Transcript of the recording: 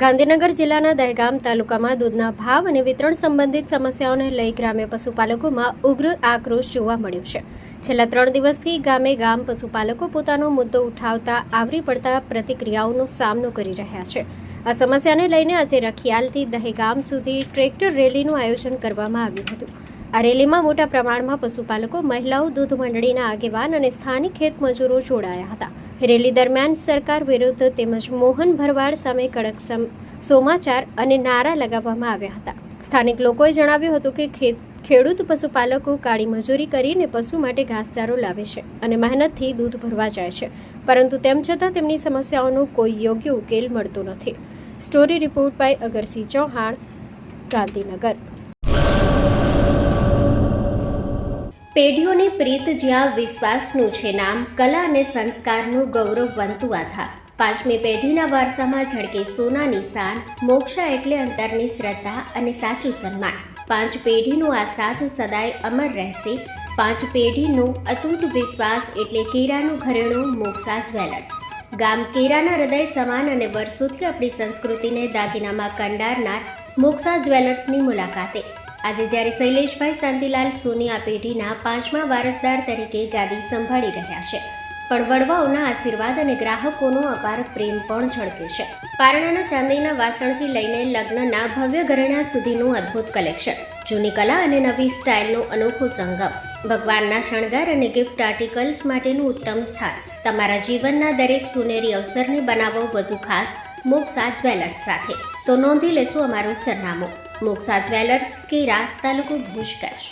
ગાંધીનગર જિલ્લાના દહેગામ તાલુકામાં દૂધના ભાવ અને વિતરણ સંબંધિત સમસ્યાઓને લઈ ગ્રામ્ય પશુપાલકોમાં ઉગ્ર આક્રોશ જોવા મળ્યો છે. છેલ્લા 3 દિવસથી ગામ પશુપાલકો પોતાનો મુદ્દો ઉઠાવતા આવરી પડતા પ્રતિક્રિયાઓનો સામનો કરી રહ્યા છે. આ સમસ્યાને લઈને આજે રખિયાલથી દહેગામ સુધી ટ્રેક્ટર રેલીનું આયોજન કરવામાં આવ્યું હતું. આ રેલીમાં મોટા પ્રમાણમાં પશુપાલકો, મહિલાઓ, દૂધ મંડળીના આગેવાન અને સ્થાનિક ખેત મજૂરો જોડાયા હતા. રેલી દરમિયાન સરકાર વિરુદ્ધ તેમજ મોહન ભરવાડ સામે કડક સમાચાર અને નારા લગાવવામાં આવ્યા હતા. સ્થાનિક લોકોએ જણાવ્યું હતું કે ખેડૂત પશુપાલકો કાળી મજૂરી કરીને પશુ માટે ઘાસચારો લાવે છે અને મહેનતથી દૂધ ભરવા જાય છે, પરંતુ તેમ છતાં તેમની સમસ્યાઓનો કોઈ યોગ્ય ઉકેલ મળતો નથી. Story report by Agarsinh Chauhan, Gandhinagar. પેઢીઓની પ્રીત જ્યાં વિશ્વાસનું છે નામ, કલા અને સંસ્કારનું ગૌરવવંતું આધાર. 5મી પેઢીના વારસામાં ઝળકે સોનાની શાન, મોક્ષા એટલે અંતરની શ્રદ્ધા અને સાચું સન્માન. 5 પેઢીનું આ સાથ સદાય અમર રહેશે. 5 પેઢીનું અતૂટ વિશ્વાસ એટલે કેરાનું ઘરેણું મોક્ષા જ્વેલર્સ. ગામ કેરાના હૃદય સમાન અને વર્ષોથી આપણી સંસ્કૃતિને દાગીનામાં કંડારનાર મોક્ષા જ્વેલર્સની મુલાકાતે. આજે જ્યારે શૈલેષભાઈ શાંતિલાલ સોની આ પેઢીના 5મા વારસદાર તરીકે ગાદી સંભાળી રહ્યા છે, પણ વડવાઓના આશીર્વાદ અને ગ્રાહકોનો અપાર પ્રેમ પણ ઝળકે છે. પારણાના ચાંદીના વાસણથી લઈને લગ્નના ભવ્ય ઘરેણા સુધીનું અદ્ભુત કલેક્શન, જૂની કલા અને નવી સ્ટાઇલનો અનોખો સંગમ, ભગવાનના શણગાર અને ગિફ્ટ આર્ટિકલ્સ માટેનું ઉત્તમ સ્થાન. તમારા જીવનના દરેક સોનેરી અવસરને બનાવો વધુ ખાસ મોક્ષા જ્વેલર્સ સાથે. તો નોંધી લેશો અમારું સરનામું: મોક્ષા જ્વેલર્સ, કેરા, તાલુકો ભુજ, કચ્છ.